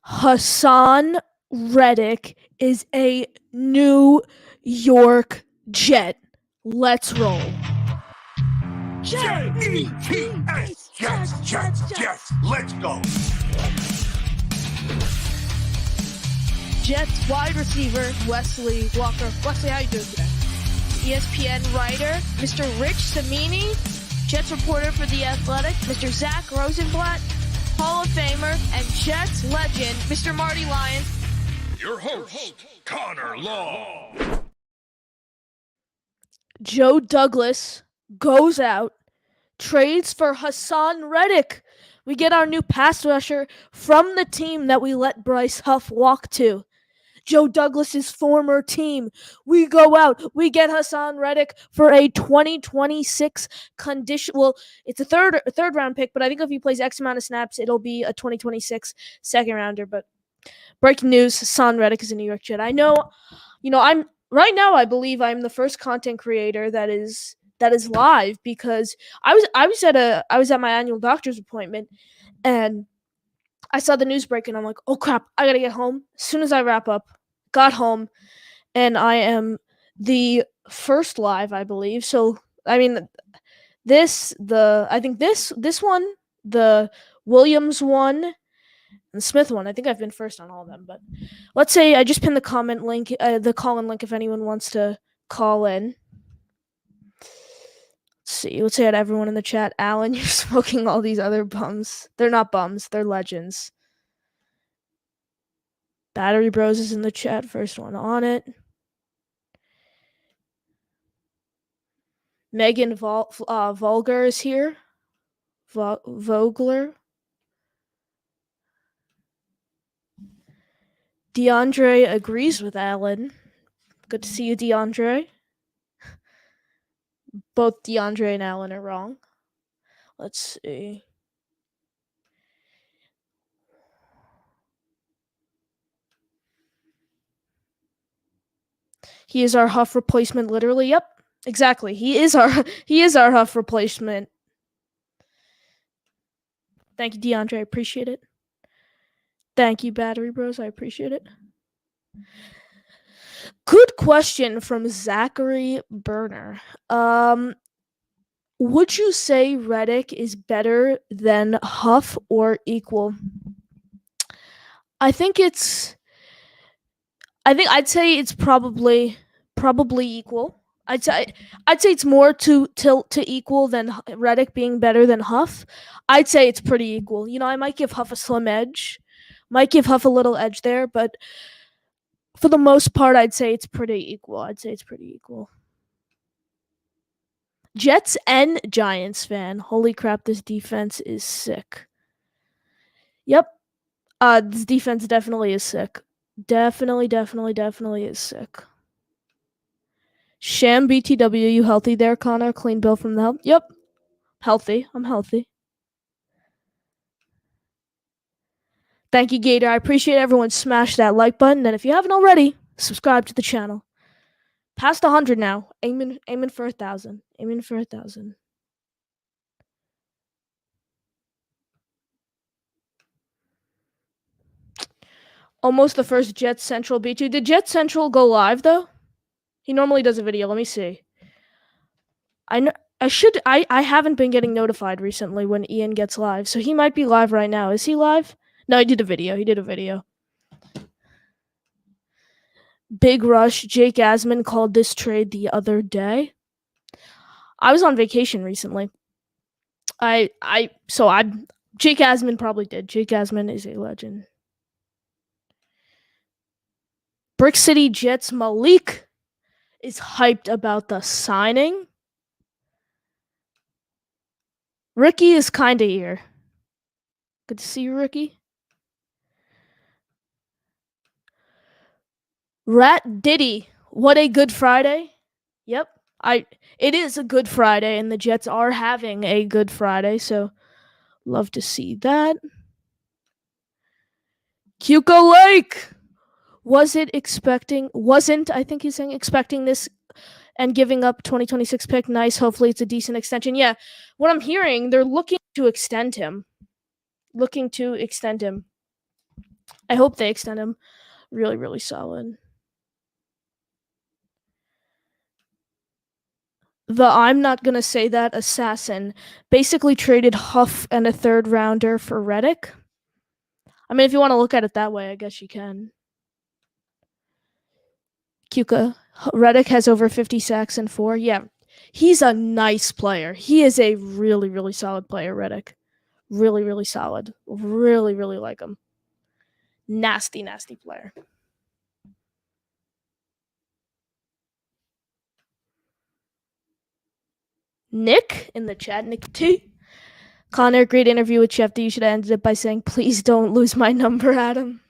Hassan Reddick is a New York Jet. Let's roll. Jets, Jets. Let's go. Jets wide receiver Wesley Walker. Wesley, how you doing today? ESPN writer Mr. Rich Samini. Jets reporter for The Athletic Mr. Zach Rosenblatt. Hall of Famer and Jets legend Mr. Marty Lyons. Your host, Connor Law. Joe Douglas goes out, trades for Hassan Reddick. We get our new pass rusher from the team that we let Bryce Huff walk to. Joe Douglas's former team. We go out. We get Hassan Reddick for a 2026 condition. Well, it's a third round pick, but I think if he plays X amount of snaps, it'll be a 2026 second rounder. But breaking news: Hassan Reddick is a New York Jet. I know. I'm right now. I believe I'm the first content creator that is live because I was at my annual doctor's appointment and I saw the news break and I'm like, oh crap, I gotta get home. As soon as I wrap up, got home, and I am the first live, I believe. So I mean, this one, the Williams one, and the Smith one. I think I've been first on all of them. But let's say I just pinned the comment link, the call-in link, if anyone wants to call in. Let's say to everyone in the chat, Alan, you're smoking all these other bums. They're not bums, they're legends. Battery Bros is in the chat, first one on it. Megan Vulgar is here. Vogler. DeAndre agrees with Alan. Good to see you, DeAndre. Both DeAndre and Alan are wrong. Let's see. He is our Huff replacement, literally. Yep, exactly. He is our Huff replacement. Thank you, DeAndre. I appreciate it. Thank you, Battery Bros. I appreciate it. Good question from Zachary Burner. Would you say Reddick is better than Huff or equal? I'd say it's probably equal. I'd say it's more to equal than Reddick being better than Huff. I'd say it's pretty equal. I might give Huff a slim edge. Might give Huff a little edge there, but for the most part, I'd say it's pretty equal. Jets and Giants fan. Holy crap, this defense is sick. Yep. This defense definitely is sick. Definitely is sick. Sham BTW, you healthy there, Connor? Clean bill from the help? Yep. Healthy. I'm healthy. Thank you, Gator. I appreciate everyone. Smash that like button. And if you haven't already, subscribe to the channel. Past 100 now. Aiming for 1,000. Almost the first Jets Central B2. Did Jets Central go live, though? He normally does a video. Let me see. I haven't been getting notified recently when Ian gets live, so he might be live right now. Is he live? No, he did a video. Big Rush. Jake Asman called this trade the other day. I was on vacation recently. Jake Asman probably did. Jake Asman is a legend. Brick City Jets Malik is hyped about the signing. Ricky is kind of here. Good to see you, Ricky. Rat Diddy, what a good Friday. Yep, it is a good Friday, and the Jets are having a good Friday, so love to see that. Cuco Lake wasn't I think he's saying expecting this and giving up 2026 pick. Nice. Hopefully it's a decent extension. Yeah, what I'm hearing, they're looking to extend him. I hope they extend him. Really, really solid. The I'm not gonna say that assassin basically traded Huff and a third rounder for Reddick. I mean, if you want to look at it that way, I guess you can. Kuka, Reddick has over 50 sacks and 4. Yeah, he's a nice player. He is a really, really solid player, Reddick. Really, really solid. Really, really like him. Nasty, nasty player. Nick in the chat, Nick T. Connor, great interview with Chef D. You should have ended it by saying, please don't lose my number, Adam.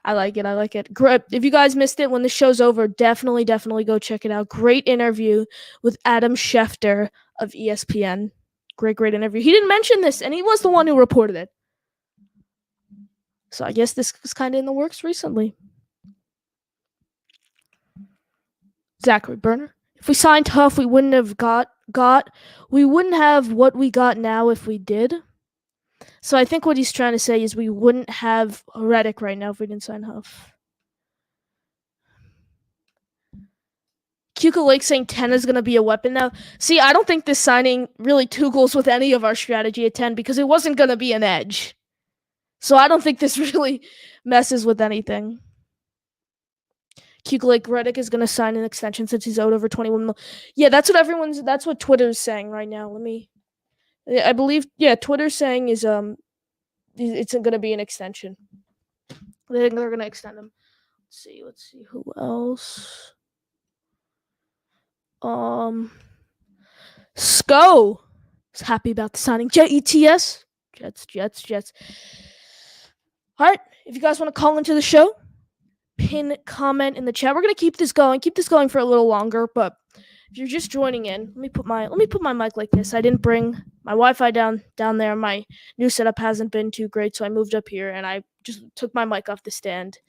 I like it. I like it. Great. If you guys missed it when the show's over, definitely go check it out. Great interview with Adam Schefter of ESPN. Great interview. He didn't mention this, and he was the one who reported it. So I guess this was kind of in the works recently. Zachary Burner. If we signed Huff, we wouldn't have we wouldn't have what we got now if we did. So I think what he's trying to say is we wouldn't have Reddick right now if we didn't sign Huff. Kuka Lake saying 10 is going to be a weapon now. See, I don't think this signing really toogles with any of our strategy at 10 because it wasn't going to be an edge. So I don't think this really messes with anything. Kuka Lake Reddick is going to sign an extension since he's owed over 21 million. Yeah, that's what Twitter's saying right now. I believe, Twitter's saying is it's going to be an extension. They're going to extend him. Let's see who else. Sko is happy about the signing. Jets. All right, if you guys want to call into the show, pin comment in the chat. We're gonna keep this going for a little longer, but if you're just joining in, let me put my mic like this. I didn't bring my Wi-Fi down there. My new setup hasn't been too great, so I moved up here and I just took my mic off the stand.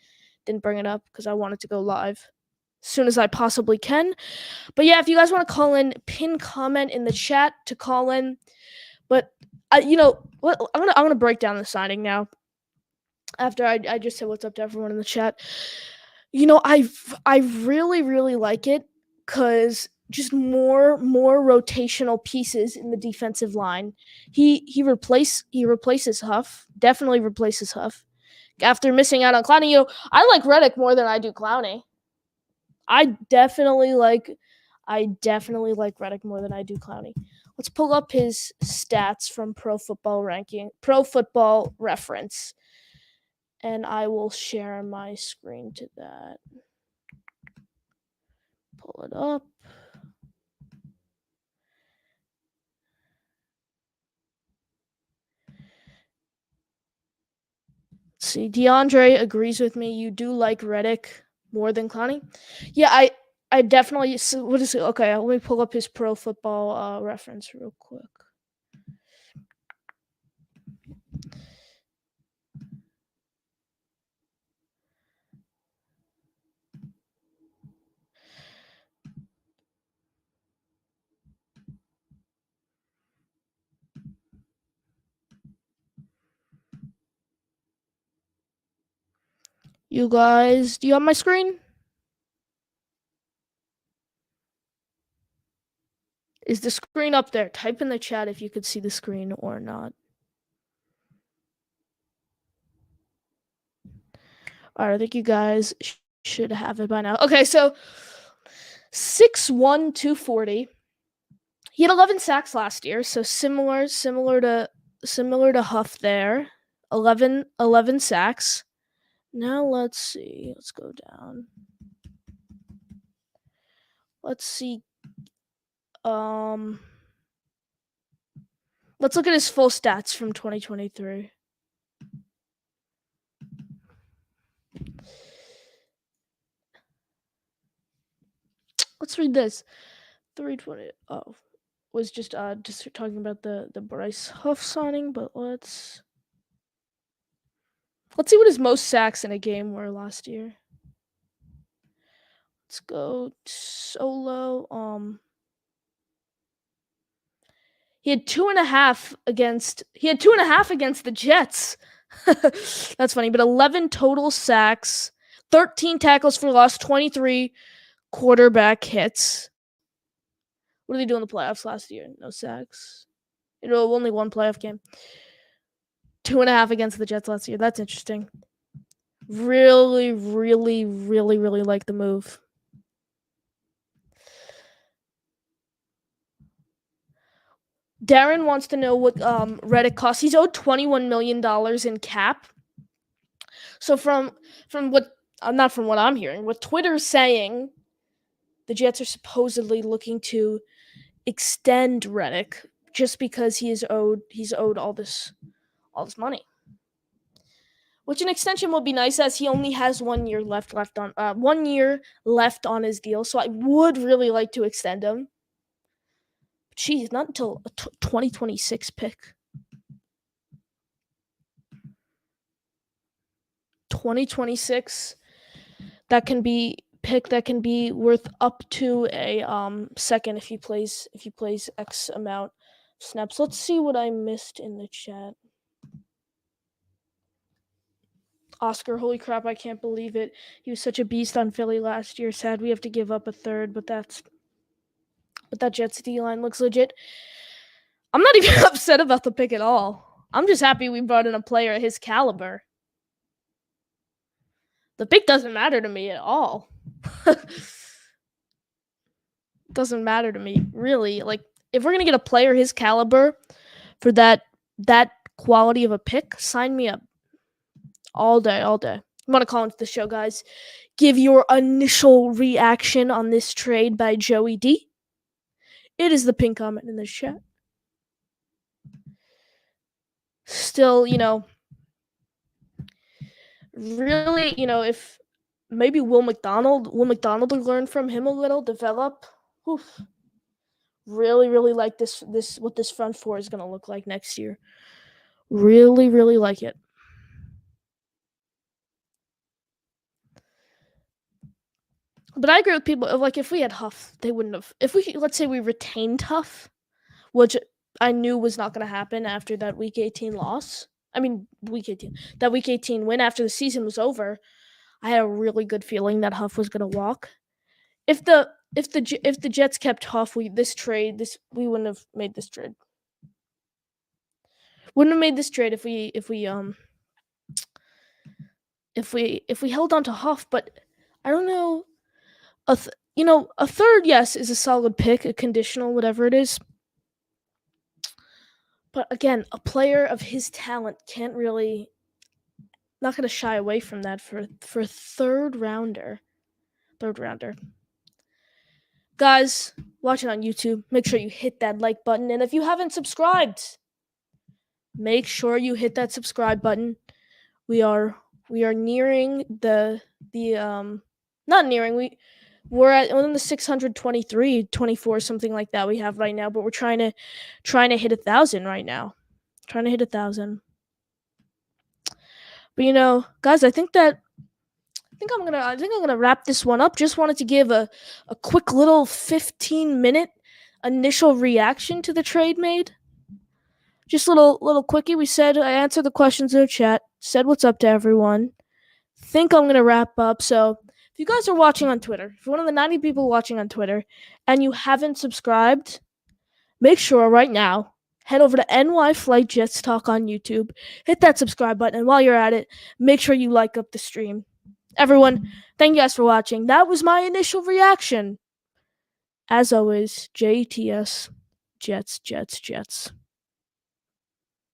Didn't bring it up because I wanted to go live as soon as I possibly can. But yeah, if you guys want to call in, pin comment in the chat to call in. But I'm gonna break down the signing now. After I just said what's up to everyone in the chat. I really like it because just more rotational pieces in the defensive line. He replaces Huff. Definitely replaces Huff. After missing out on Clowney, I like Reddick more than I do Clowney. I definitely like Reddick more than I do Clowney. Let's pull up his stats from Pro Football Reference. And I will share my screen to that. Pull it up. Let's see, DeAndre agrees with me. You do like Reddick more than Clowney? Yeah, I definitely. What is it? Okay, let me pull up his Pro Football Reference real quick. You guys, do you have my screen? Is the screen up there? Type in the chat if you could see the screen or not. All right, I think you guys should have it by now. Okay, so 6'1", 240. He had 11 sacks last year, so similar to Huff there. 11 sacks. Now let's see. Let's go down. Let's see. Let's look at his full stats from 2023. Let's read this. 320. Oh, was just talking about the Bryce Huff signing, but let's see what his most sacks in a game were last year. Let's go solo. He had 2.5 against the Jets. That's funny, but 11 total sacks, 13 tackles for loss, 23 quarterback hits. What did they do in the playoffs last year? No sacks. Only one playoff game. 2.5 against the Jets last year. That's interesting. Really, really, really, really like the move. Darren wants to know what Reddick costs. He's owed $21 million in cap. So from what not from what I'm hearing, what Twitter's saying, the Jets are supposedly looking to extend Reddick just because he's owed all this money. Which an extension would be nice, as he only has 1 year left on 1 year left on his deal. So I would really like to extend him. But geez, not until a 2026 pick. 2026. That can be worth up to a second if he plays X amount of snaps. Let's see what I missed in the chat. Oscar, holy crap, I can't believe it. He was such a beast on Philly last year. Sad we have to give up a third, but that Jets D-line looks legit. I'm not even upset about the pick at all. I'm just happy we brought in a player at his caliber. The pick doesn't matter to me at all. Doesn't matter to me, really. Like, if we're going to get a player his caliber for that quality of a pick, sign me up. All day. I'm going to call into the show, guys. Give your initial reaction on this trade by Joey D. It is the pin comment in the chat. Still, really, if maybe Will McDonald would learn from him a little, develop. Oof. Really, really like this what this front four is going to look like next year. Really, really like it. But I agree with people. Like, if we had Huff, they wouldn't have. Let's say we retained Huff, which I knew was not going to happen after that Week 18 loss. That Week 18 win after the season was over. I had a really good feeling that Huff was going to walk. If the Jets kept Huff, we wouldn't have made this trade. Wouldn't have made this trade if we held on to Huff. But I don't know. A third, yes, is a solid pick, a conditional, whatever it is. But again, a player of his talent not going to shy away from that for a third rounder. Guys, watching on YouTube, make sure you hit that like button. And if you haven't subscribed, make sure you hit that subscribe button. We are nearing we're at the 623, 24, something like that we have right now, but we're trying to hit 1,000 right now. Trying to hit 1,000. But guys, I think I'm gonna wrap this one up. Just wanted to give a quick little 15-minute initial reaction to the trade made. Just little quickie. I answered the questions in the chat, said what's up to everyone. Think I'm gonna wrap up. So if you guys are watching on Twitter, if you're one of the 90 people watching on Twitter and you haven't subscribed, make sure right now, head over to NY Flight Jets Talk on YouTube, hit that subscribe button, and while you're at it, make sure you like up the stream. Everyone, thank you guys for watching. That was my initial reaction. As always, JTS, Jets.